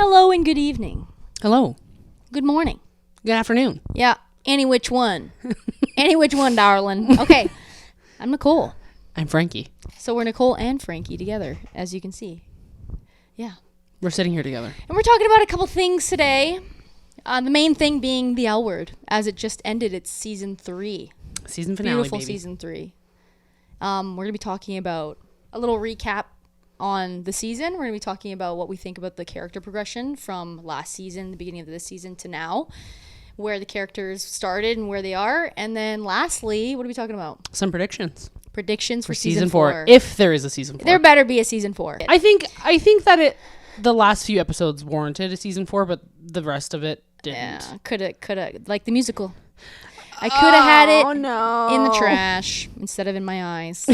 Hello and good evening. Hello. Good morning. Good afternoon. Yeah, any which one. Any which one, darling. Okay, I'm Nicole. I'm Frankie. So we're Nicole and Frankie together, as you can see. Yeah. We're sitting here together. And we're talking about a couple things today. The main thing being the L Word, as it just ended its season 3. Season finale, Beautiful baby. season 3. We're going to be talking about a little recap on the season. We're going to be talking about what we think about the character progression from last season, the beginning of this season to now, where the characters started and where they are. And then lastly, what are we talking about? Some predictions. Predictions for season 4. If there is a season 4. There better be a season 4. I think that the last few episodes warranted a season 4, but the rest of it didn't. Yeah, coulda, like the musical. I could have had it in the no. trash instead of in my eyes.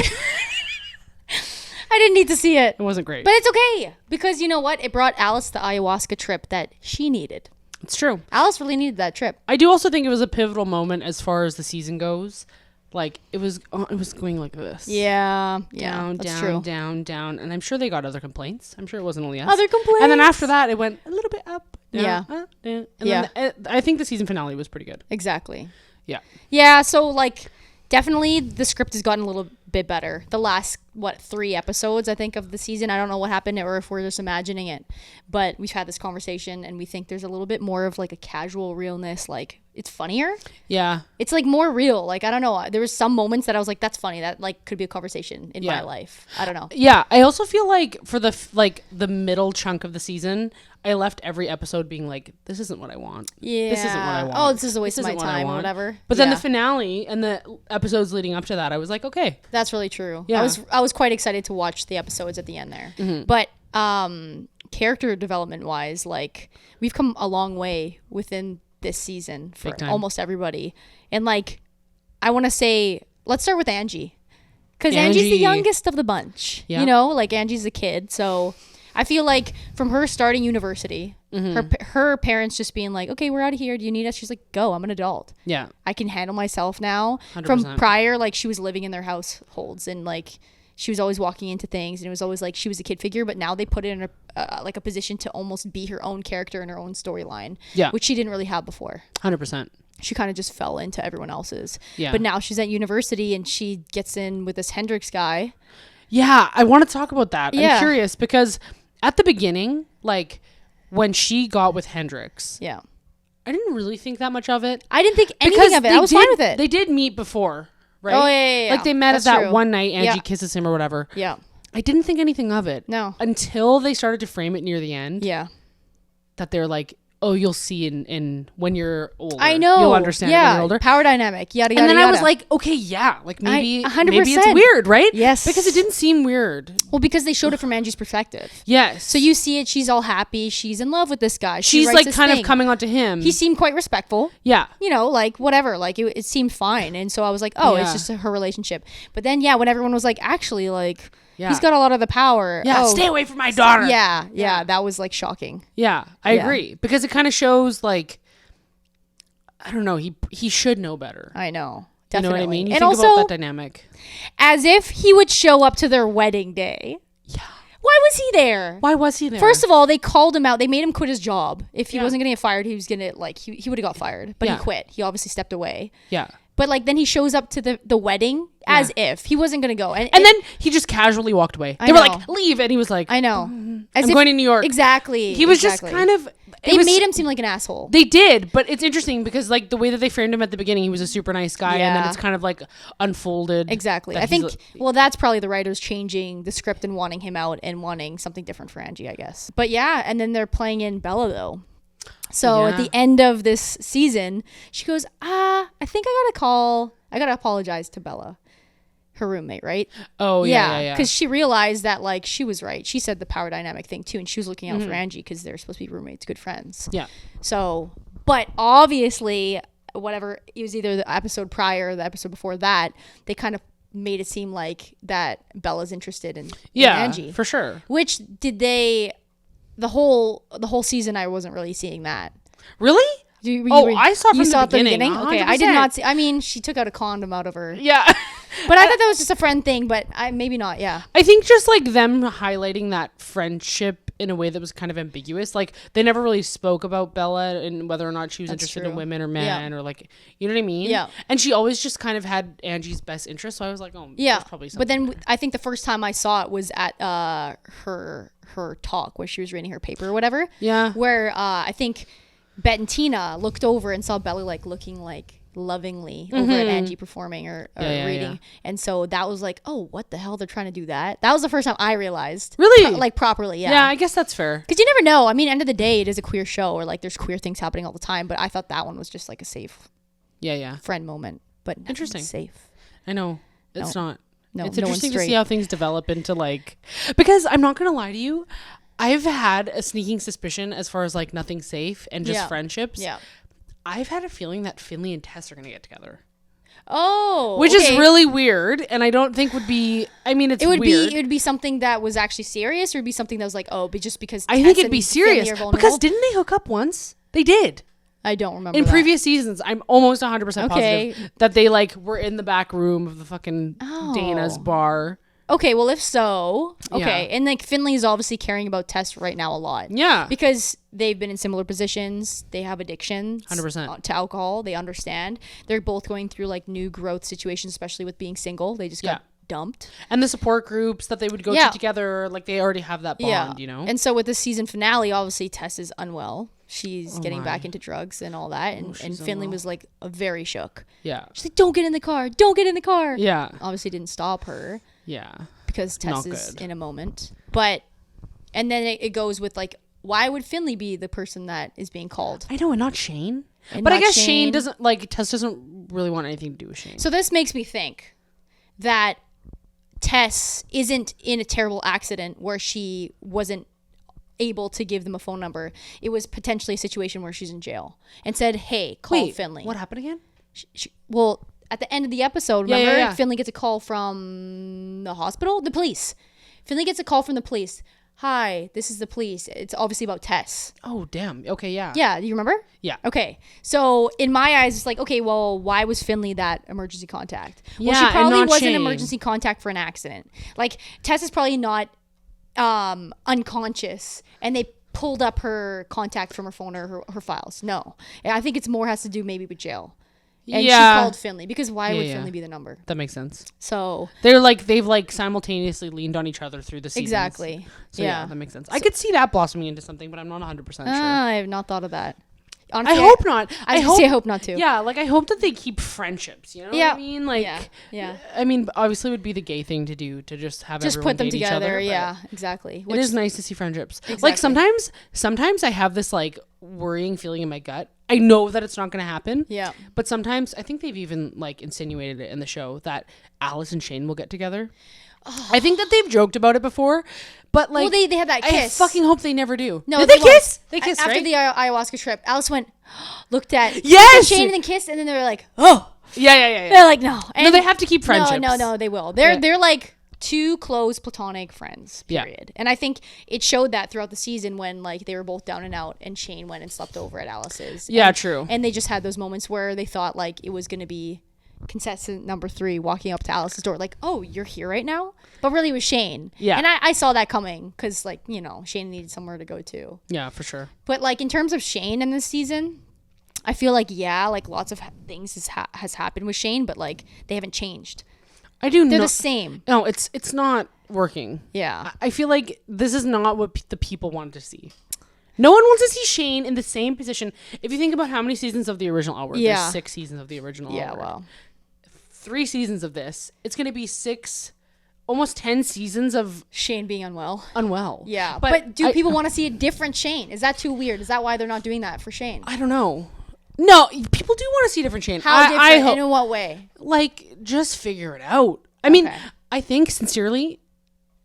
I didn't need to see it. It wasn't great. But it's okay, because you know what? It brought Alice the ayahuasca trip that she needed. It's true. Alice really needed that trip. I do also think it was a pivotal moment as far as the season goes. Like, it was going like this. Yeah, Down, that's down, true. down. And I'm sure they got other complaints. I'm sure it wasn't only us. Other complaints. And then after that, it went a little bit up, down, Yeah. up, down. And Yeah. then I think the season finale was pretty good. Exactly. Yeah. Yeah, so like definitely the script has gotten a little bit better. The last 3 episodes I think of the season, I don't know what happened or if we're just imagining it, but we've had this conversation and we think there's a little bit more of like a casual realness. Like it's funnier. Yeah. It's like more real. Like I don't know, there was some moments that I was like, that's funny, that like could be a conversation in my life. I don't know. Yeah, I also feel like for the middle chunk of the season, I left every episode being like, this isn't what I want. Yeah. This isn't what I want. Oh, this is a waste This of my isn't what I time or want. whatever. But then Yeah. the finale and the episodes leading up to that, I was like, okay. That's really true. Yeah. I was quite excited to watch the episodes at the end there. Mm-hmm. But character development wise, like we've come a long way within this season for Big time. almost everybody. And like I want to say, let's start with Angie. Cuz Angie's the youngest of the bunch. Yeah. You know, like Angie's a kid. So I feel like from her starting university, her parents just being like, okay, we're out of here. Do you need us? She's like, go, I'm an adult. Yeah. I can handle myself now. 100%. From prior, like she was living in their households and like she was always walking into things and it was always like she was a kid figure, but now they put her in a position to almost be her own character and her own storyline, Yeah. which she didn't really have before. 100%. She kind of just fell into everyone else's. Yeah. But now she's at university and she gets in with this Hendrix guy. Yeah, I want to talk about that. Yeah. I'm curious because at the beginning, like when she got with Hendrix, Yeah. I didn't really think that much of it. I didn't think anything of it. I was fine with it. They did meet before, right? Oh, yeah. Like they met That's at that true. one night, Angie Yeah. kisses him or whatever. Yeah. I didn't think anything of it. No. Until they started to frame it near the end. Yeah. That they're like, oh, you'll see in when you're older. I know. You'll understand it when you're older. Power dynamic. Yada, yada, And then yada. I was like, okay, yeah. Like maybe 100%. it's weird, right? Yes. Because it didn't seem weird. well, because they showed it from Angie's perspective. Yes. So you see it. She's all happy. She's in love with this guy. She She's writes like this kind thing. of coming onto him. He seemed quite respectful. Yeah. You know, like whatever. Like it seemed fine. And so I was like, oh, it's Yeah. just her relationship. But then, yeah, when everyone was like, actually, like Yeah. he's got a lot of the power. Yeah. Oh, Stay away from my daughter. Yeah. That was like shocking. Yeah. I Yeah. agree. Because it kind of shows like, I don't know. He should know better. I know. You know Definitely. what I mean? You and think also, about that dynamic. as if he would show up to their wedding day. Yeah. Why was he there? Why was he there? First of all, they called him out. They made him quit his job. If he Yeah. wasn't going to get fired, he was going to, like, he would have got fired. But Yeah. he quit. He obviously stepped away. Yeah. But, like, then he shows up to the wedding as if he wasn't going to go. And then he just casually walked away. I They were know. like, leave. And he was like, I know. As I'm if, going to New York. Exactly. He was exactly. just kind of... They made him seem like an asshole. They did, but it's interesting because like the way that they framed him at the beginning, he was a super nice guy, and then Yeah. it's kind of like unfolded. Exactly. that I think, he's well, that's probably the writers changing the script and wanting him out and wanting something different for Angie, I guess. But yeah, and then they're playing in Bella, though. So at Yeah. the end of this season, she goes, I think I got to apologize to Bella, her roommate, right? Oh yeah. Because she realized that, like, she was right. She said the power dynamic thing, too, and she was looking out for Angie because they're supposed to be roommates, good friends. Yeah. So, but obviously, whatever, it was either the episode prior or the episode before that, they kind of made it seem like that Bella's interested in Angie. for sure. Which did they, the whole season, I wasn't really seeing that. Really? I saw it you from saw the beginning. Okay, I did not see. I mean, she took out a condom out of her. Yeah. But I thought that was just a friend thing, but maybe not. Yeah. I think just like them highlighting that friendship in a way that was kind of ambiguous. Like they never really spoke about Bella and whether or not she was That's interested true. in women or men or like, you know what I mean? Yeah. And she always just kind of had Angie's best interest. So I was like, oh, Yeah. there's probably something. But then there. I think the first time I saw it was at her talk where she was reading her paper or whatever. Yeah. Where I think Bette and Tina looked over and saw Bella like looking like lovingly over at Angie performing or reading. Yeah. And so that was like, oh, what the hell? They're trying to do that. That was the first time I realized. Really? Like properly, yeah. Yeah, I guess that's fair. Because you never know. I mean, end of the day, it is a queer show or like there's queer things happening all the time. But I thought that one was just like a safe Yeah. friend moment. But Interesting. Safe. I know. It's not. No, it's no interesting one's to see straight. how things develop into like, because I'm not going to lie to you. I've had a sneaking suspicion as far as like nothing safe and just friendships. Yeah. I've had a feeling that Finley and Tess are going to get together. Oh, Which is really weird, and I don't think would be. I mean, it would be something that was actually serious, or it'd be something that was like, oh, but just because I think it'd be serious because didn't they hook up once? They did I don't remember in that. previous seasons. I'm almost 100% Okay. positive that they like were in the back room of the fucking Dana's bar. Okay, well, if so, okay, Yeah. and like Finley is obviously caring about Tess right now a lot. Yeah, Because they've been in similar positions. They have addictions 100%. to alcohol. They understand. They're both going through like new growth situations, especially with being single. They just got dumped. And the support groups that they would go to together, like they already have that bond, you know? And so with the season finale, obviously Tess is unwell. She's getting back into drugs and all that. And Finley was like very shook. Yeah. She's like, don't get in the car. Don't get in the car. Yeah. Obviously didn't stop her. Yeah. Because Tess Not is good. in a moment. But, and then it goes with like, why would Finley be the person that is being called? I know, and not Shane. And But I not guess Shane doesn't, like, Tess doesn't really want anything to do with Shane. So this makes me think that Tess isn't in a terrible accident where she wasn't able to give them a phone number. It was potentially a situation where she's in jail and said, hey, call Finley. What happened again? Well, at the end of the episode, remember, Yeah. Finley gets a call from the hospital, the police. Finley gets a call from the police. Hi, this is the police. It's obviously about Tess. Oh, damn. Okay, yeah. Yeah, you remember? Yeah. Okay. So in my eyes, it's like, okay, well, why was Finley that emergency contact? Well, Yeah, she and probably not was an Shane. emergency contact for an accident. Like, Tess is probably not unconscious, and they pulled up her contact from her phone or her files. No. I think it's more has to do maybe with jail. And she called Finley because why would Finley be the number? That makes sense. So They've like simultaneously leaned on each other through the seasons. exactly. So yeah, that makes sense. I could see that blossoming into something, but I'm not 100% sure. I have not thought of that. Honestly, I hope not. I hope not to. Yeah, like I hope that they keep friendships. You know what I mean? Like, yeah. I mean, obviously, it would be the gay thing to do to just have Just everyone put them date each other, together. but Yeah, exactly. It is nice to see friendships. Exactly. Like sometimes I have this like worrying feeling in my gut. I know that it's not going to happen. Yeah. But sometimes I think they've even like insinuated it in the show that Alice and Shane will get together. Oh. I think that they've joked about it before, but like, well, they had that kiss. I fucking hope they never do. No, did they kiss? won't. They kissed after right? the ayahuasca trip. Alice looked at Shane and then kissed, and then they were like, oh, yeah. They're like, no, and no, they have to keep friendships. No, they will. They're like two close platonic friends. Period. And I think it showed that throughout the season when like they were both down and out, and Shane went and slept over at Alice's. Yeah, true. And they just had those moments where they thought like it was gonna be contestant number 3 walking up to Alice's door like, oh, you're here right now, but really it was Shane. Yeah. And I saw that coming because like, you know, Shane needed somewhere to go to. Yeah, for sure. But like in terms of Shane in this season, I feel like like lots of things has happened with Shane, but like they haven't changed. They're the same. No, it's not working. Yeah. I feel like this is not what the people want to see. No one wants to see Shane in the same position. If you think about how many seasons of the original L Word, there's 6 seasons of the original L Word. Yeah, well. 3 seasons of this. It's going to be 6, almost 10 seasons of Shane being unwell. Yeah. But do people want to see a different Shane? Is that too weird? Is that why they're not doing that for Shane? I don't know. No, people do want to see a different Shane. How different? And in what way? Like, just figure it out. I mean, I think, sincerely,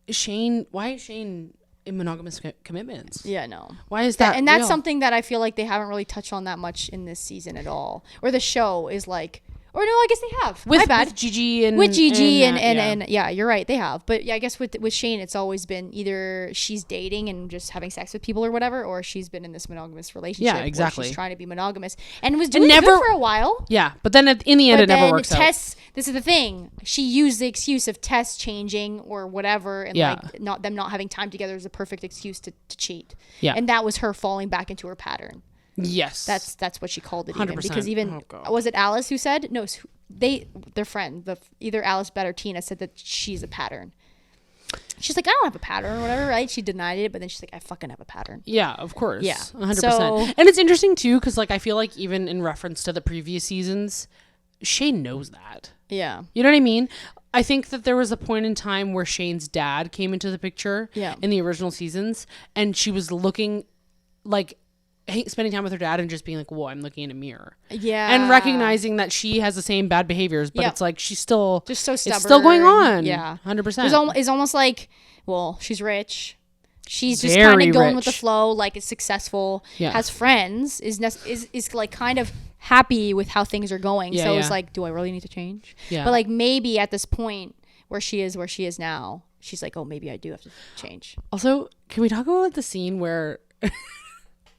why is Shane in monogamous commitments? Yeah, no. Why is that? And that's something that I feel like they haven't really touched on that much in this season at all. Or the show is like, Or no, I guess they have. With, My bad. With Gigi and... With Gigi and yeah, you're right. They have. But yeah, I guess with Shane, it's always been either she's dating and just having sex with people or whatever, or she's been in this monogamous relationship. Yeah, exactly. Where she's trying to be monogamous. And was doing good for a while. Yeah, but then in the end, it never works out. This is the thing. She used the excuse of Tess changing or whatever, and like not having time together is a perfect excuse to cheat. Yeah. And that was her falling back into her pattern. Yes. That's what she called it 100%. even. Because even, was it Alice who said? No, their friend, either Alice, Bette, or Tina said that she's a pattern. She's like, I don't have a pattern or whatever, right? She denied it, but then she's like, I fucking have a pattern. Yeah, of course. Yeah. 100%. So, and it's interesting too, because like I feel like even in reference to the previous seasons, Shane knows that. Yeah. You know what I mean? I think that there was a point in time where Shane's dad came into the picture in the original seasons, and she was looking like spending time with her dad and just being like, whoa, I'm looking in a mirror. Yeah. And recognizing that she has the same bad behaviors, but it's like she's still just so stubborn. It's still going on. Yeah. 100%. It's almost like, well, she's rich. She's just kind of going with the flow, like is successful, has friends, is like kind of happy with how things are going. So it's like, do I really need to change? Yeah. But like maybe at this point where she is now, she's like, oh, maybe I do have to change. Also, can we talk about the scene where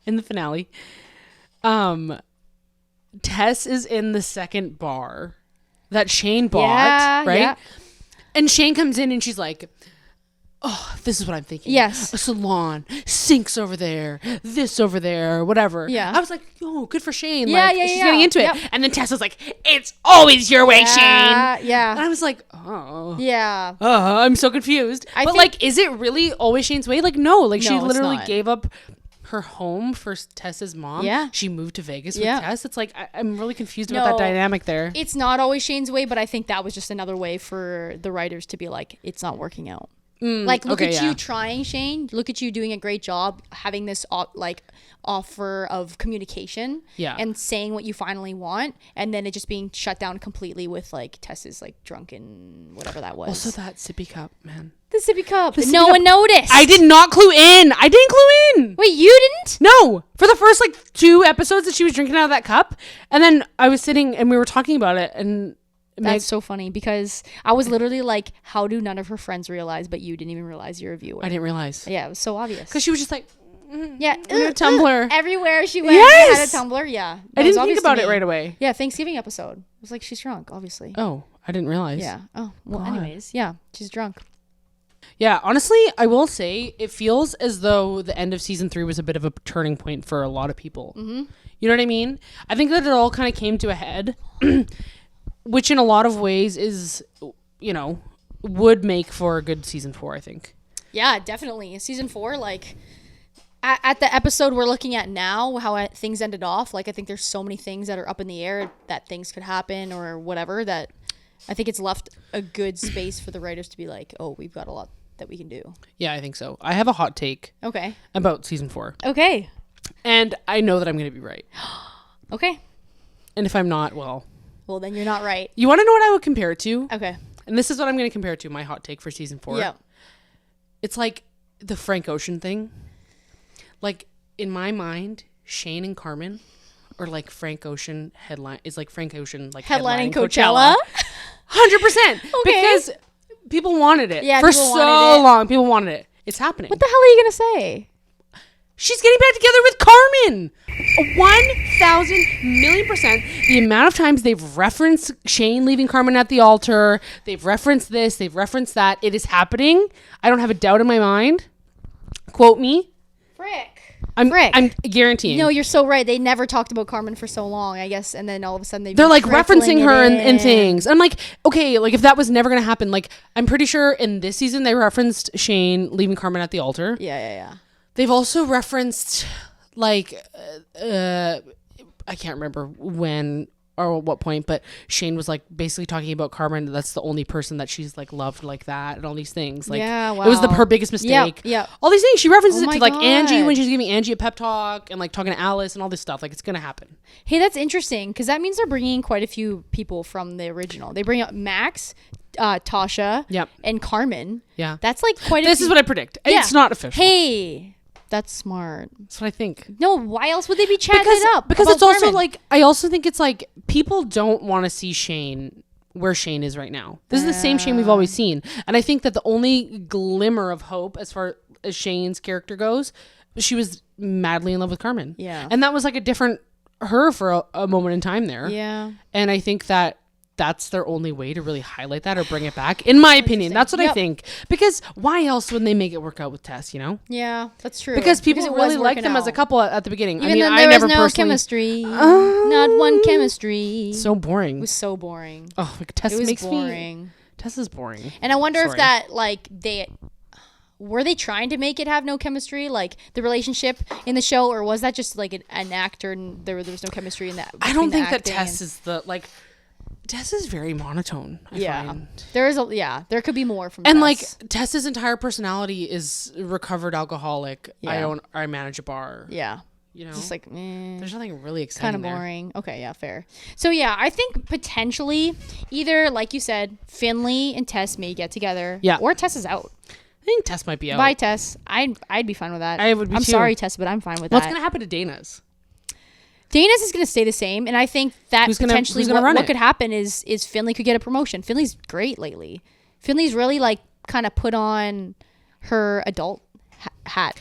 in the finale, Tess is in the second bar that Shane bought, right? Yeah. And Shane comes in and she's like, oh, this is what I'm thinking. Yes. A salon, sinks over there, this over there, whatever. Yeah. I was like, oh, good for Shane. Yeah, like, she's getting into it. Yep. And then Tess was like, it's always your way, Shane. Yeah. And I was like, oh. Yeah. I'm so confused. But like, is it really always Shane's way? Like, no. Like, she literally gave up her home for Tess's mom. Yeah. She moved to Vegas with Tess. It's like, I'm really confused about that dynamic there. It's not always Shane's way, but I think that was just another way for the writers to be like, it's not working out. Like, look at you trying, Shane. Look at you doing a great job having this offer of communication and saying what you finally want, and then it just being shut down completely with like Tess's like drunken whatever that was. Also that sippy cup, man. The sippy cup. No one noticed. I did not clue in. I didn't clue in. Wait, you didn't? No. For the first like 2 episodes that she was drinking out of that cup, and then I was sitting and we were talking about it, and that's so funny because I was literally like, how do none of her friends realize, but you didn't even realize you're a viewer? I didn't realize. Yeah, it was so obvious. Because she was just like, a tumbler. Everywhere she went, she had a tumbler. Yeah. I didn't think about it right away. Yeah, Thanksgiving episode. It was like, she's drunk, obviously. Oh, I didn't realize. Yeah. Oh, well, anyways. Yeah, she's drunk. Yeah, honestly, I will say it feels as though the end of season 3 was a bit of a turning point for a lot of people. Mm-hmm. You know what I mean? I think that it all kind of came to a head. Which in a lot of ways is, you know, would make for a good season 4, I think. Yeah, definitely. Season 4, like, at the episode we're looking at now, how things ended off, like, I think there's so many things that are up in the air that things could happen or whatever, that I think it's left a good space for the writers to be like, oh, we've got a lot that we can do. Yeah, I think so. I have a hot take. Okay. About season 4. Okay. And I know that I'm going to be right. Okay. And if I'm not, well, then you're not right. You want to know what I would compare it to? Okay. And this is what I'm going to compare it to, my hot take for season 4. Yeah. It's like the Frank Ocean thing. Like, in my mind, Shane and Carmen are like Frank Ocean headlining Coachella. 100%. Okay. Because people wanted it. Yeah, for so long. People wanted it. It's happening. What the hell are you going to say? She's getting back together with Carmen. 1,000,000,000%. The amount of times they've referenced Shane leaving Carmen at the altar. They've referenced this. They've referenced that. It is happening. I don't have a doubt in my mind. Quote me. Frick. I'm guaranteeing. No, you're so right. They never talked about Carmen for so long, I guess. And then all of a sudden they're like referencing her and things. I'm like, okay, like if that was never going to happen, like I'm pretty sure in this season they referenced Shane leaving Carmen at the altar. Yeah. They've also referenced, like, I can't remember when or at what point, but Shane was, like, basically talking about Carmen. That's the only person that she's, like, loved like that and all these things. Like, yeah, wow. It was her biggest mistake. Yeah. All these things. She references it to, like, Angie when she's giving Angie a pep talk and, like, talking to Alice and all this stuff. Like, it's going to happen. Hey, that's interesting because that means they're bringing quite a few people from the original. They bring up Max, Tasha, and Carmen. Yeah. That's, like, quite a This is what I predict. Yeah. It's not official. Hey. That's smart. That's what I think. No, why else would they be chatting it up? Because about it's also Carmen? like, I also think it's like people don't want to see Shane where Shane is right now. This is the same Shane we've always seen. And I think that the only glimmer of hope as far as Shane's character goes, she was madly in love with Carmen. Yeah. And that was like a different her for a moment in time there. Yeah. And I think that that's their only way to really highlight that or bring it back. In my opinion, that's what I think. Because why else would they make it work out with Tess, you know? Yeah, that's true. Because people it really was liked them working as a out. couple at the beginning. Even I mean, then I there never was no personally... chemistry. Not one chemistry. So boring. It was so boring. Oh, like Tess It was makes boring. me... Tess is boring. And I wonder Sorry. if that, like, were they trying to make it have no chemistry, like the relationship in the show, or was that just like an actor and there was no chemistry in that? I don't think that Tess is the, like... Tess is very monotone. I find. There could be more from and Tess. like Tess's entire personality is recovered alcoholic. Yeah. I manage a bar. Yeah. You know, Just like there's nothing really exciting. kind of boring. Okay, yeah, fair. So yeah, I think potentially either, like you said, Finley and Tess may get together. Yeah. Or Tess is out. I think Tess might be out. Bye, Tess. I'd be fine with that. I would be I'm too. sorry, Tess, but I'm fine with What's that. gonna happen to Dana's? Dana's is going to stay the same, and I think that potentially what could happen is Finley could get a promotion. Finley's great lately. Finley's really like kind of put on her adult hat.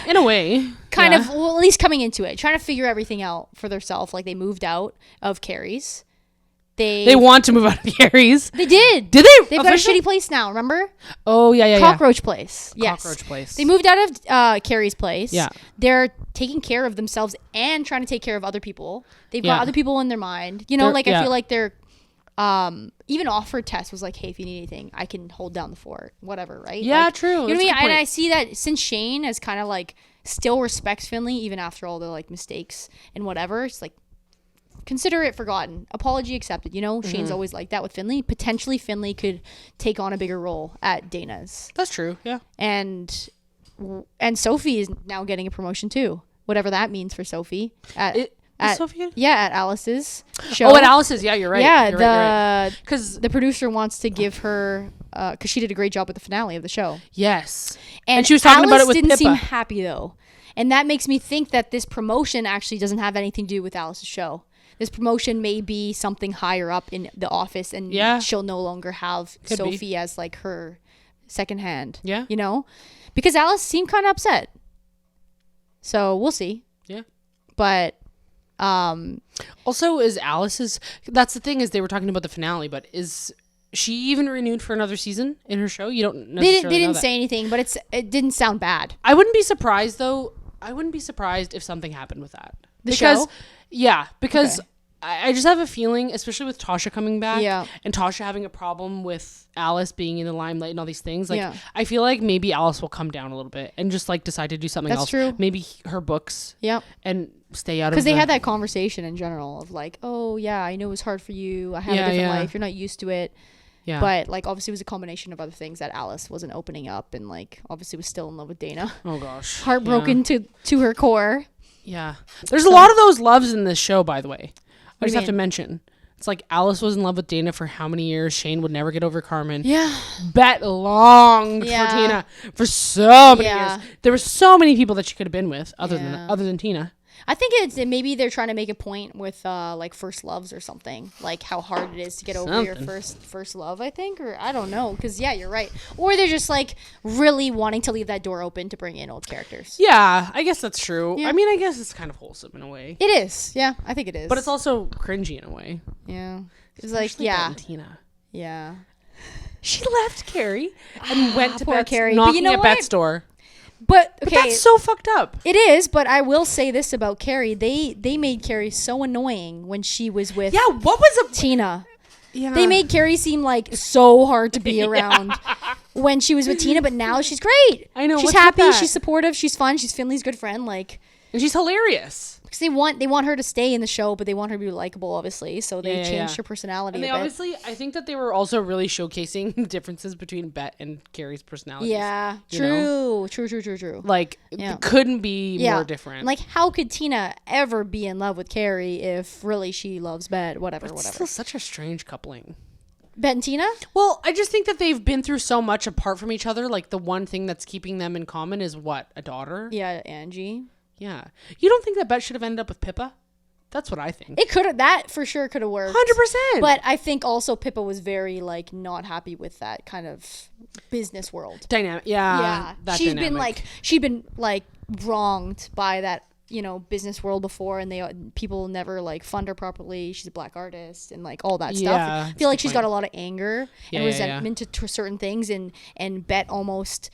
In a way. Kind of, well, at least coming into it, trying to figure everything out for themselves. Like they moved out of Carrie's. They want to move out of Carrie's. They did. Did they? They've got a shitty place now, remember? Oh, yeah. Cockroach place. Yes. Cockroach place. They moved out of Carrie's place. Yeah. They're taking care of themselves and trying to take care of other people. They've got other people in their mind. You know, I feel like they're even offered Tess was like, hey, if you need anything, I can hold down the fort. Whatever, right? Yeah, like, true. You know what I mean? That's a good And point. I see that since Shane has kind of like still respects Finley even after all the like mistakes and whatever. It's like, consider it forgotten. Apology accepted. You know, Shane's always like that with Finley. Potentially, Finley could take on a bigger role at Dana's. That's true. Yeah. And Sophie is now getting a promotion too. Whatever that means for Sophie. At Sophie? Yeah, at Alice's show. Oh, at Alice's. Yeah, you're right. Yeah, you're right. Because the producer wants to give her because she did a great job with the finale of the show. Yes. And she was talking Alice about it with didn't Pippa. seem happy though, and that makes me think that this promotion actually doesn't have anything to do with Alice's show. This promotion may be something higher up in the office, and she'll no longer have Sophie as like her second hand. Yeah. You know, because Alice seemed kind of upset. So we'll see. Yeah. But also, is Alice's... That's the thing, is they were talking about the finale, but is she even renewed for another season in her show? You don't necessarily they know didn't that. say anything, but it didn't sound bad. I wouldn't be surprised, though. I wouldn't be surprised if something happened with that. The show? Yeah, because... Okay. I just have a feeling, especially with Tasha coming back and Tasha having a problem with Alice being in the limelight and all these things. Like, Yeah. I feel like maybe Alice will come down a little bit and just like decide to do something That's else. true. Maybe her books. Yep. And stay out of Because they had that conversation in general of like, oh yeah, I know it was hard for you. I have a different life. You're not used to it. Yeah. But like obviously it was a combination of other things that Alice wasn't opening up and like obviously was still in love with Dana. Oh gosh. Heartbroken to her core. Yeah. There's a lot of those loves in this show, by the way. I just have to mean? mention. It's like Alice was in love with Dana for how many years? Shane would never get over Carmen. Yeah. Bette longed for Tina for so many years. There were so many people that she could have been with other than Tina. I think it's maybe they're trying to make a point with like first loves or something, like how hard it is to get over your first love, I think, or I don't know, because you're right, or they're just like really wanting to leave that door open to bring in old characters. Yeah, I guess that's true. Yeah. I mean, I guess it's kind of wholesome in a way. It is, yeah, I think it is, but it's also cringy in a way. Yeah, it's especially like Bette and Tina. Yeah, she left Carrie and went to poor Bette's, Carrie. knocking But you know at what? Bette's door. But okay, But that's so fucked up. It is, but I will say this about Carrie: they made Carrie so annoying when she was with What was Tina. Yeah. They made Carrie seem like so hard to be around when she was with Tina, but now she's great. I know. She's what's with happy. that? She's supportive. She's fun. She's Finley's good friend. Like, and she's hilarious. because they want her to stay in the show, but they want her to be likable, obviously. So they changed her personality. And they obviously, I think that they were also really showcasing differences between Bette and Carrie's personalities. Yeah, you true. Like, it couldn't be more different. Like, how could Tina ever be in love with Carrie if really she loves Bette? Whatever. Still such a strange coupling. Bette and Tina? Well, I just think that they've been through so much apart from each other. Like the one thing that's keeping them in common is what? A daughter? Yeah, Angie. Yeah. You don't think that Bette should have ended up with Pippa? That's what I think. It could have, that for sure could have worked. 100%. But I think also Pippa was very like not happy with that kind of business world. Dynamic. Yeah. Yeah. She'd been like wronged by that, you know, business world before, and people never like fund her properly. She's a black artist and like all that stuff. Yeah, I feel like she's got a lot of anger and Yeah, resentment to certain things, and Bette almost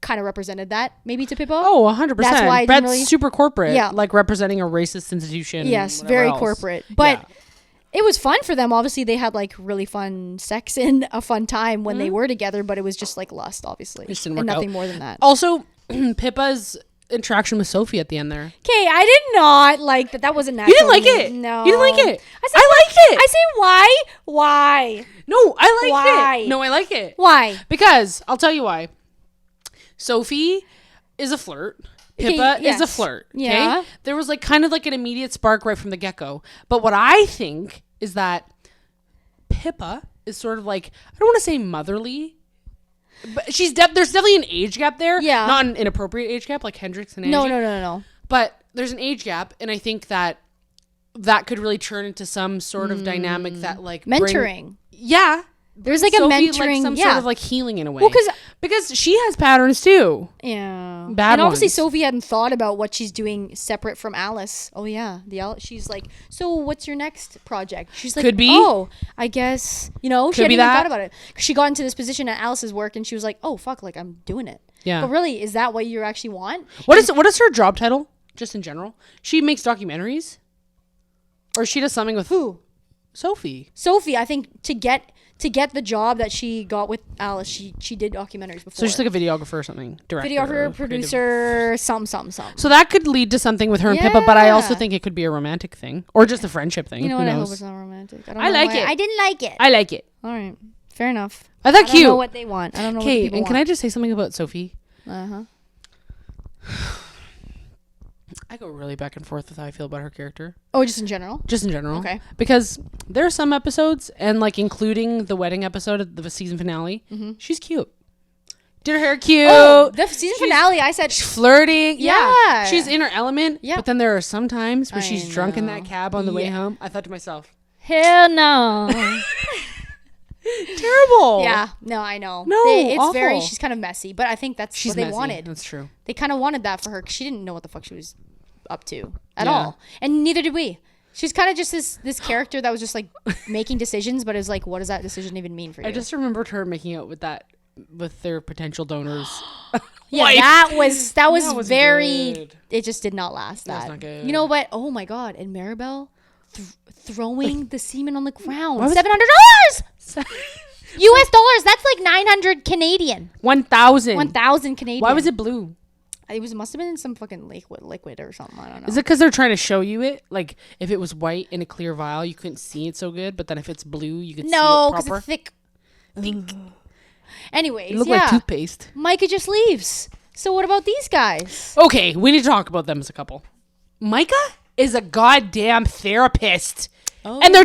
kind of represented that maybe to Pippa. Oh, 100%. That's why Bette's super corporate. Yeah. Like representing a racist institution. Yes, whatever very else. corporate. But Yeah. it was fun for them. Obviously, they had like really fun sex and a fun time when they were together, but it was just like lust, obviously. Just didn't and work nothing out. more than that. Also, Pippa's interaction with Sophie at the end there. Okay, I did not like that. That wasn't natural. You didn't like it? No. You didn't like it? I liked it. I say why? Why? No, I liked Why? it. No, I like it. Why? Because I'll tell you why. Sophie is a flirt. Okay, Pippa is a yes. flirt. Okay? Yeah. There was like kind of like an immediate spark right from the get-go. But what I think is that Pippa is sort of like, I don't want to say motherly, but there's definitely an age gap there. Yeah. Not an inappropriate age gap like Hendrix and Angie. No. But there's an age gap, and I think that could really turn into some sort of dynamic that like Mentoring. Yeah. There's like Sophie, a mentoring, like some yeah. sort of like healing in a way. Well, because she has patterns too. Yeah. Bad and obviously ones. Sophie hadn't thought about what she's doing separate from Alice. Oh yeah. She's like, so what's your next project? She's like, Could be. oh, I guess, you know, she Could be hadn't even that. thought about it. 'Cause she got into this position at Alice's work and she was like, oh fuck, like I'm doing it. Yeah. But really, is that what you actually want? What is her job title? Just in general, she makes documentaries, or she does something with Who? Sophie. Sophie, I think to get the job that she got with Alice, she did documentaries before. So she's like a videographer or something, director, videographer, creative. producer, some. So that could lead to something with her and Pippa, but I also Yeah. think it could be a romantic thing or just a friendship thing. You know Who what? I knows? hope it's not romantic. I like it. I didn't like it. I like it. All right, fair enough. I thought I don't cute. know what they want. I don't know what the Okay, people and can I want. just say something about Sophie? Uh-huh. I go really back and forth with how I feel about her character. Oh, just in general? Just in general. Okay. Because there are some episodes, and like including the wedding episode of the season finale, she's cute. Did her hair cute. Oh, the season finale, I said... She's flirting. Yeah. She's in her element. Yeah. But then there are some times where I she's drunk in know. that cab on the way Yeah. home. I thought to myself, Hell no. terrible. Yeah. No, I know. No, awful. She's kind of messy, but I think that's She's what they messy. wanted. That's true. They kind of wanted that for her because she didn't know what the fuck she was up to at Yeah. all. And neither did we. She's kind of just this character that was just like making decisions, but it was like, what does that decision even mean for you? I just remembered her making out with their potential donors. Yeah, wife. that was That was very. good. It just did not last. That was That not good. You know what? Oh my god! And Maribel throwing the semen on the ground. Why was- $700 U.S. dollars. That's like 900 Canadian. 1,000. 1,000 Canadian. Why was it blue? It must have been in some fucking liquid or something. I don't know. Is it because they're trying to show you it? Like, if it was white in a clear vial, you couldn't see it so good. But then if it's blue, you could see No, it because proper. it's thick. Anyways, It looked yeah. like toothpaste. Micah just leaves. So what about these guys? Okay, we need to talk about them as a couple. Micah is a goddamn therapist. Oh. And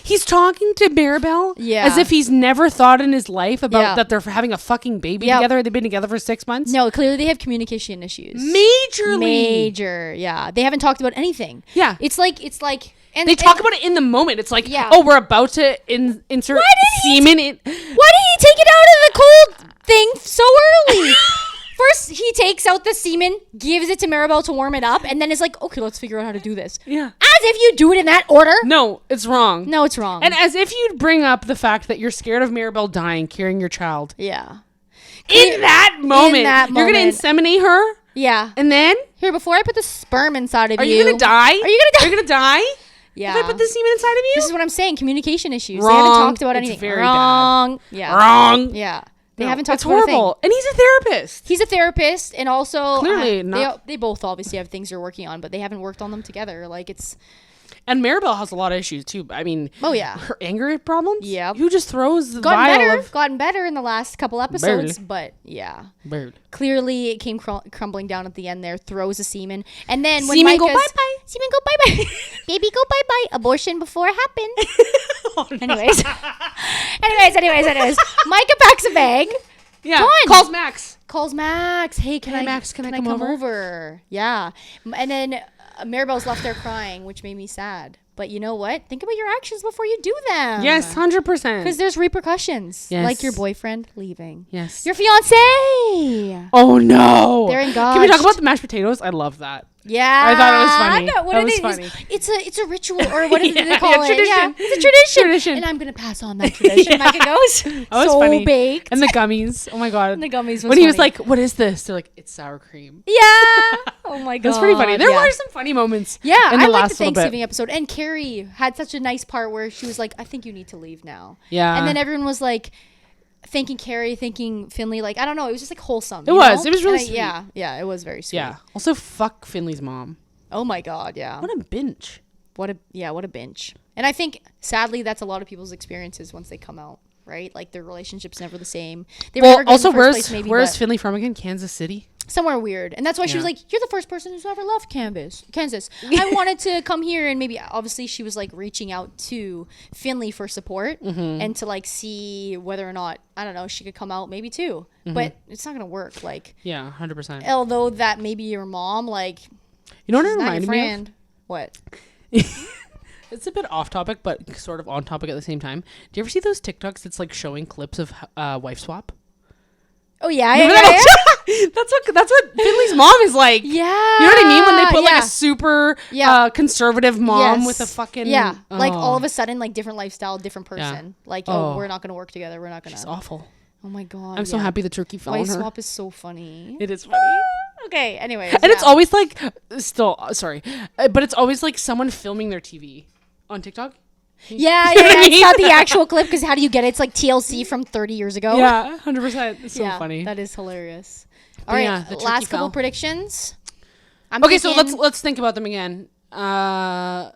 he's talking to Maribel Yeah. as if he's never thought in his life about Yeah. that they're having a fucking baby Yep. together. They've been together for 6 months. No, clearly they have communication issues. Majorly. Major, yeah. They haven't talked about anything. Yeah. It's like, and They talk about it in the moment. It's like, Yeah. oh, we're about to insert Why did he semen in. Why did he take it out of the cold thing so early? First, he takes out the semen, gives it to Maribel to warm it up, and then is like, okay, let's figure out how to do this. Yeah. As if you do it in that order. No, it's wrong. No, it's wrong. And as if you'd bring up the fact that you're scared of Maribel dying, carrying your child. yeah. In that moment. You're going to inseminate her? Yeah. And then? Here, before I put the sperm inside of Are you. you going to die? Are you gonna die? You're going to die? Yeah. If I put the semen inside of you? This is what I'm saying. Communication issues. They Wrong. haven't talked about It's anything. very Wrong. Yeah. Wrong. Yeah. They No, haven't talked it's about anything. horrible. And he's a therapist. He's a therapist, and also Clearly they not- they both obviously have things they're working on, but they haven't worked on them together. Like it's And Maribel has a lot of issues too. I mean, oh yeah, her anger problems. Yep. Who just throws the gotten vial gotten better in the last couple episodes, Barely. but yeah, Barely. clearly it came crumbling down at the end. There throws a semen, and then when Semen go Micah's- bye-bye. semen go bye bye, baby go bye bye, abortion before it happened. Anyways. anyways. Micah packs a bag. Yeah. Fun. Calls Max. Hey, can I come over? over? Yeah. And then Maribel's left there crying, which made me sad. But you know what? Think about your actions before you do them. Yes, 100%. Because there's repercussions. Yes. Like your boyfriend leaving. Yes. Your fiancé. Oh no. They're engaged. Can we talk about the mashed potatoes? I love that. Yeah. I thought it was funny. That was funny. It's a ritual, or what do they call it? Tradition. Yeah, it's a tradition. And I'm going to pass on that tradition. Micah goes. That was so funny. baked. And the gummies. Oh my God. And the gummies was when he was funny. like, what is this? They're like, it's sour cream. Yeah. Oh my God. That's pretty funny. There were some funny moments. Yeah, in the I like last the little bit. Thanksgiving episode. And Carrie had such a nice part where she was like, I think you need to leave now. Yeah. And then everyone was like, thanking Carrie, thanking Finley. Like, I don't know. It was just like wholesome. It was. It was really sweet. Yeah, it was very sweet. Yeah. Also, fuck Finley's mom. Oh my God, yeah. What a binge. What a binge. And I think, sadly, that's a lot of people's experiences once they come out, right? Like, their relationship's never the same. They were never good also, in the first place, maybe, where's but Finley from again? Kansas City? somewhere weird. And that's why she was like, you're the first person who's ever left Kansas. I wanted to come here, and maybe, obviously, she was, like, reaching out to Finley for support and to, like, see whether or not, I don't know, she could come out maybe too. But it's not going to work. Like, yeah, 100%. Although that maybe your mom, like, you know what it she's not your reminded me of? friend. What? It's a bit off topic, but sort of on topic at the same time. Do you ever see those TikToks that's like showing clips of wife swap? Oh yeah, That's what Finley's mom is like. Yeah, you know what I mean? When they put like a super conservative mom with a fucking like all of a sudden like different lifestyle, different person. Like we're not gonna work together. We're not gonna. She's awful. Oh my God, I'm so happy the turkey fell on her. Wife swap is so funny. It is funny. Okay, anyways. And it's always like, sorry, but it's always like someone filming their TV on TikTok. Yeah, it's not the actual clip, because how do you get it? It's like TLC from 30 years ago. Yeah, 100%. It's so funny. That is hilarious. All right, last couple predictions. So let's think about them again. I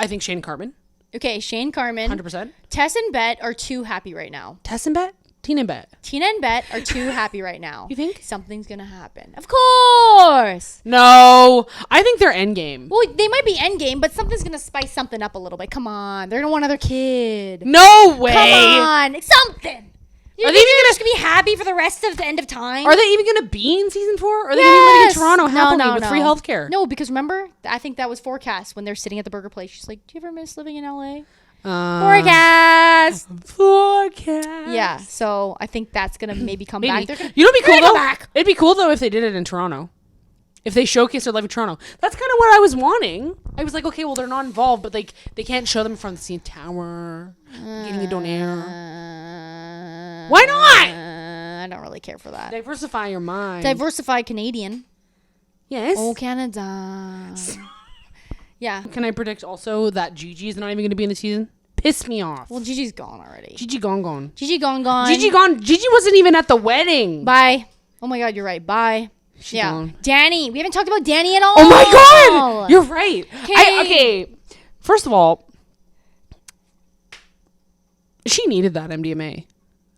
think Shane and Carmen. Okay, Shane, Carmen. 100%. Tess and Bette are too happy right now. Tess and Bette? Tina and Bette. Tina and Bette are too happy right now. You think? Something's going to happen. Of course. No. I think they're endgame. Well, they might be endgame, but something's going to spice something up a little bit. Come on. They're going to want another kid. No way. Come on. Something. Are they even just going to be happy for the rest of the end of time? Are they even going to be in season 4? Or are they going to be living in Toronto happily with free healthcare? No, because remember, I think that was forecast when they're sitting at the burger place. She's like, do you ever miss living in LA? Forecast. Yeah, so I think that's gonna maybe come back. You know, what'd be cool though? It'd be cool though if they did it in Toronto. If they showcased their life in Toronto, that's kind of what I was wanting. I was like, okay, well they're not involved, but like they can't show them from the CN Tower, getting a donaire. Why not? I don't really care for that. Diversify your mind. Diversify Canadian. Yes. Oh, Canada. Yeah. Can I predict also that Gigi is not even going to be in the season? Piss me off. Well, Gigi's gone already. Gigi gone. Gigi gone. Gigi wasn't even at the wedding. Bye. Oh my God, you're right. Bye. She's gone. Dani. We haven't talked about Dani at all. Oh my God. You're right. Okay. First of all, she needed that MDMA.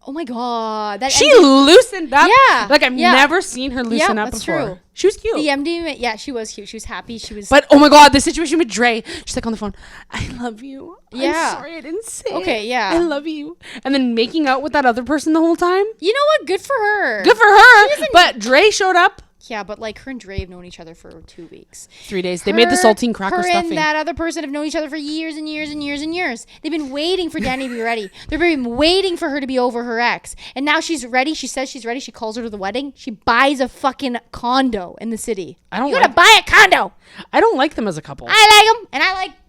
Oh my God. She loosened up. Yeah. Like I've never seen her loosen up that's before. True. She was cute. The MDMA, yeah, she was cute. She was happy. She was. But oh my God, the situation with Dre. She's like on the phone. I love you. Yeah. I'm sorry I didn't say Okay, it. yeah. I love you. And then making out with that other person the whole time. You know what? Good for her. Good for her. But Dre showed up. Yeah, but like her and Dre have known each other for 2 weeks. 3 days. They made the saltine cracker her stuffing. And that other person have known each other for years and years and years and years. They've been waiting for Dani to be ready. They've been waiting for her to be over her ex. And now she's ready. She says she's ready. She calls her to the wedding. She buys a fucking condo in the city. You gotta buy a condo. I don't like them as a couple. I like them. And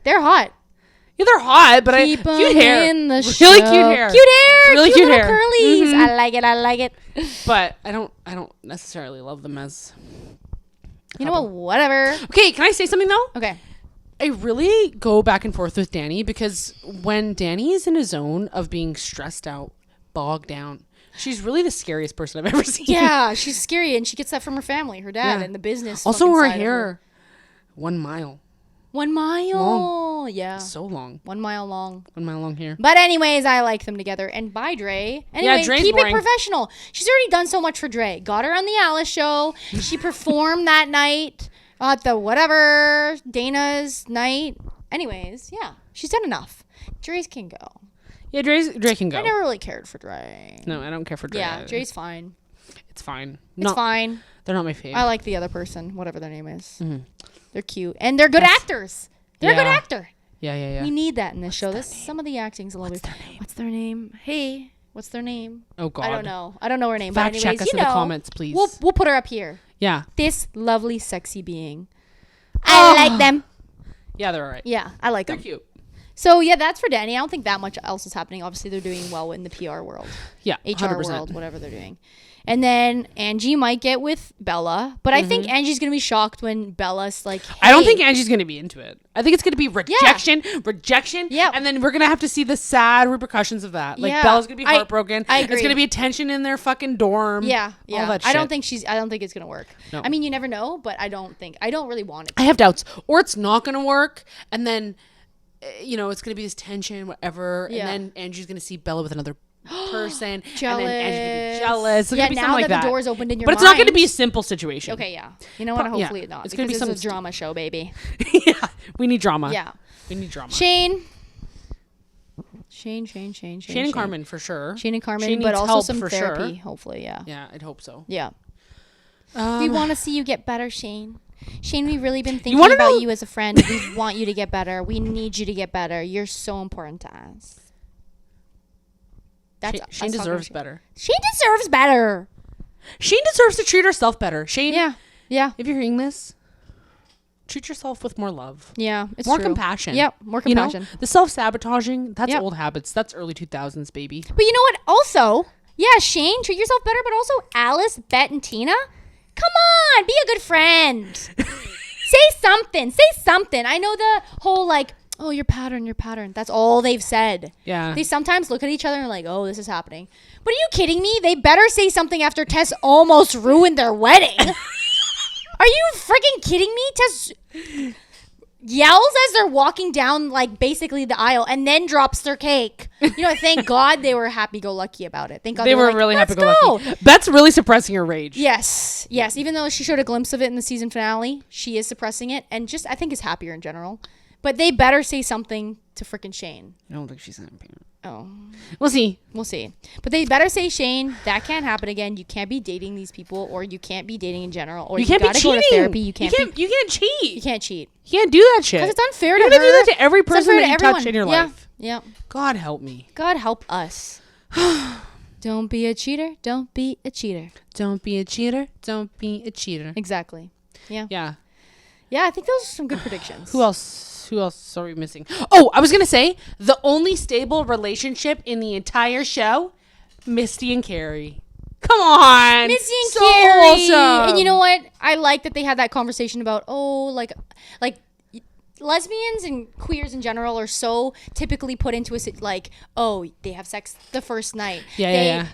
they're hot. Yeah, they're hot, but Keep cute hair. in the really cute hair. Cute hair. Really cute hair. Curlies. Mm-hmm. I like it. But I don't necessarily love them as you know what? Whatever. Okay, can I say something though? Okay. I really go back and forth with Dani because when Dani is in a zone of being stressed out, bogged down, she's really the scariest person I've ever seen. Yeah, she's scary, and she gets that from her family, her dad, and the business. Also, her hair, 1 mile. 1 mile. Long. Yeah. So long. 1 mile long. 1 mile long hair. But anyways, I like them together. And bye, Dre. Anyway, Dre's keep boring. it professional. She's already done so much for Dre. Got her on the Alice show. She performed that night at the whatever, Dana's night. Anyways, yeah. She's done enough. Dre's can go. Yeah, Dre can go. I never really cared for Dre. No, I don't care for Dre. Yeah, Dre's fine. It's fine. It's fine. They're not my favorite. I like the other person, whatever their name is. Mm-hmm. They're cute. And they're good actors. They're a good actor. Yeah. We need that in this show. Some of the acting's a little bit. What's their name? Hey, what's their name? Oh, God. I don't know. I don't know her name. Fact but anyways, check us in the comments, please. We'll put her up here. Yeah. This lovely, sexy being. I like them. Yeah, they're all right. Yeah, I like them. They're cute. So, yeah, that's for Dani. I don't think that much else is happening. Obviously, they're doing well in the PR world. Yeah, HR 100%. world, whatever they're doing. And then Angie might get with Bella. But I think Angie's going to be shocked when Bella's like, hey. I don't think Angie's going to be into it. I think it's going to be rejection. Yeah. And then we're going to have to see the sad repercussions of that. Like, Yeah. Bella's going to be heartbroken. I agree. There's going to be a tension in their fucking dorm. Yeah. All that shit. I don't think it's going to work. No. I mean, you never know, but I don't really want it. I have doubts. Or it's not going to work. And then, it's going to be this tension, whatever. Yeah. And then Angie's going to see Bella with another person. Jealous. And then Angie's going to be jealous. It's yeah, gonna be now something that like the door's opened in your But mind. it's not going to be a simple situation. Okay, yeah. You know what? Hopefully not. It's Because going to be it's a drama show, baby. Yeah. We need drama. Yeah. We need drama. Shane and Carmen for sure. Shane and Carmen, Shane but needs also help some for therapy, sure. hopefully, yeah. Yeah, I'd hope so. Yeah. We want to see you get better, Shane. Shane, we've really been thinking about you as a friend. We want you to get better. We need you to get better. You're so important to us. Shane deserves better. Shane deserves better. Shane deserves to treat herself better. Shane, yeah. If you're hearing this, treat yourself with more love. Yeah, it's more true. compassion. Yep, more compassion. The self-sabotaging, that's old habits. That's early 2000s, baby. But you know what? Also, yeah, Shane, treat yourself better, but also Alice, Bette, and Tina, come on, be a good friend. Say something. I know the whole like, oh, your pattern. That's all they've said. Yeah. They sometimes look at each other and are like, oh, this is happening. But are you kidding me? They better say something after Tess almost ruined their wedding. Are you freaking kidding me? Tess yells as they're walking down, like, basically the aisle and then drops their cake. Thank God they were happy-go-lucky about it. Thank God they were like, really let's happy-go-lucky. go. That's really suppressing her rage. Yes. Even though she showed a glimpse of it in the season finale, she is suppressing it and just, I think, is happier in general. But they better say something to freaking Shane. I don't think she's happy. Oh. We'll see. But they better say, Shane, that can't happen again. You can't be dating these people, or you can't be dating in general, or you can't gotta be cheating. Go to therapy. You can't cheat. You can't cheat. You can't do that shit. Because it's unfair to You're her. gonna do that to every person that you everyone. touch in your life. Yeah. God help me. God help us. Don't be a cheater. Don't be a cheater. Don't be a cheater. Don't be a cheater. Exactly. Yeah. Yeah. Yeah, I think those are some good predictions. Who else are we missing? Oh, I was going to say, the only stable relationship in the entire show, Misty and Carrie. Come on. Misty and so Carrie. Awesome. And you know what? I like that they had that conversation about, like lesbians and queers in general are so typically put into they have sex the first night. Yeah.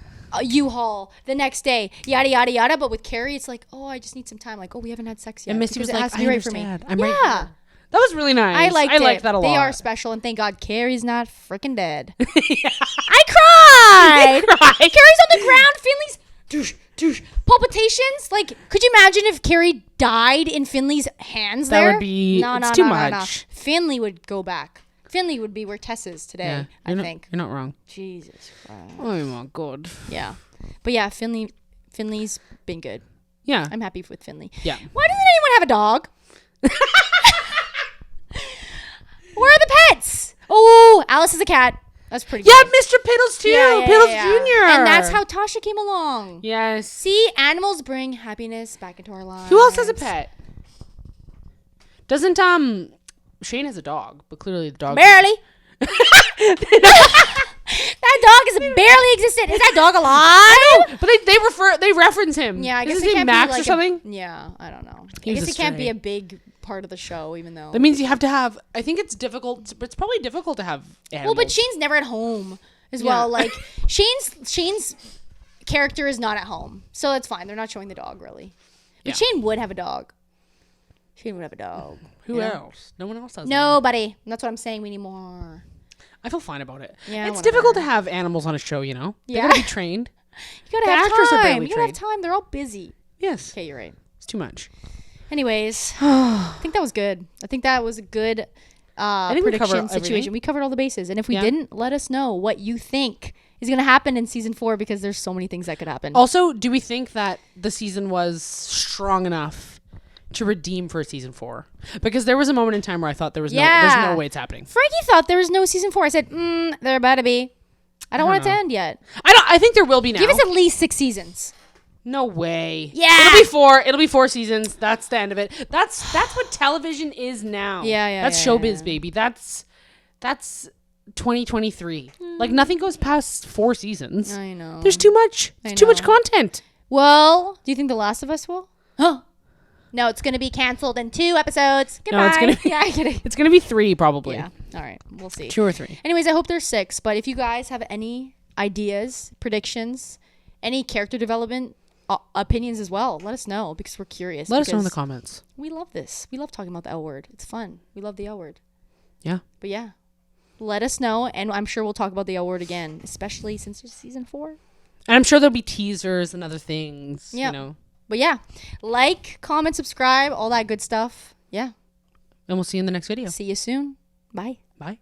U-Haul the next day, yada yada yada. But with Carrie, it's like, oh, I just need some time. Like, oh, we haven't had sex yet. And Misty was like, I understand. I'm right here. That was really nice. I liked that a lot. They are special, and thank God Carrie's not freaking dead. I cried. Carrie's on the ground. Finley's palpitations. Like, could you imagine if Carrie died in Finley's hands? That there would be no, too much. Finley would go back. Finley would be where Tess is today. Yeah, I think you're not wrong. Jesus Christ. Oh my God. Yeah, but yeah, Finley's been good. Yeah, I'm happy with Finley. Yeah. Why doesn't anyone have a dog? Where are the pets? Oh, Alice is a cat. That's pretty good. Yeah, Mr. Piddles too. Piddles Jr. And that's how Tasha came along. Yes. See, animals bring happiness back into our lives. Who else has a pet? Doesn't Shane has a dog, but clearly the dog barely. That dog is barely existent. Is that dog alive? But they reference him. Yeah, I guess his it name can't Max be like or something. Yeah, I don't know. He I was guess a it can't be stray. a big part of the show, even though That means you have to have. I think it's difficult. But it's probably difficult to have animals. Well, but Shane's never at home as well. Like Shane's character is not at home, so that's fine. They're not showing the dog really. But Shane would have a dog. Shane would have a dog. Who else? No one else has. Nobody. That's what I'm saying. We need more. I feel fine about it. Yeah, it's difficult to have animals on a show. They gotta be trained. You gotta The have actors are time. barely You gotta have trained. time. They're all busy. Yes, Okay, you're right. it's too much. Anyways, I think that was good. I think that was a good think we covered prediction everything. situation. We covered all the bases. And if we Yeah. didn't, let us know what you think is going to happen in season 4 because there's so many things that could happen. Also, do we think that the season was strong enough to redeem for season 4? Because there was a moment in time where I thought there's no way it's happening. Frankie thought there was no season 4. I said, there about to be. I don't want it to end yet. I think there will be now. Give us at least 6 seasons. No way. Yeah. It'll be 4 seasons. That's the end of it. That's what television is now. Yeah. That's showbiz, baby. That's 2023. Like nothing goes past 4 seasons. I know. There's too much. Too much content. Well, do you think The Last of Us will? Huh? No, it's going to be canceled in 2 episodes. Goodbye. No, it's gonna be, yeah, I'm kidding. It's gonna be 3 probably. Yeah. All right. We'll see. 2 or 3. Anyways, I hope there's 6. But if you guys have any ideas, predictions, any character development opinions as well, let us know because we're curious. Let us know in the comments. We love this. We love talking about the L word. It's fun. We love the L word. Yeah. But yeah, let us know. And I'm sure we'll talk about the L word again, especially since it's season 4. And I'm sure there'll be teasers and other things. Yeah. You know. But yeah, like, comment, subscribe, all that good stuff. Yeah. And we'll see you in the next video. See you soon. Bye. Bye.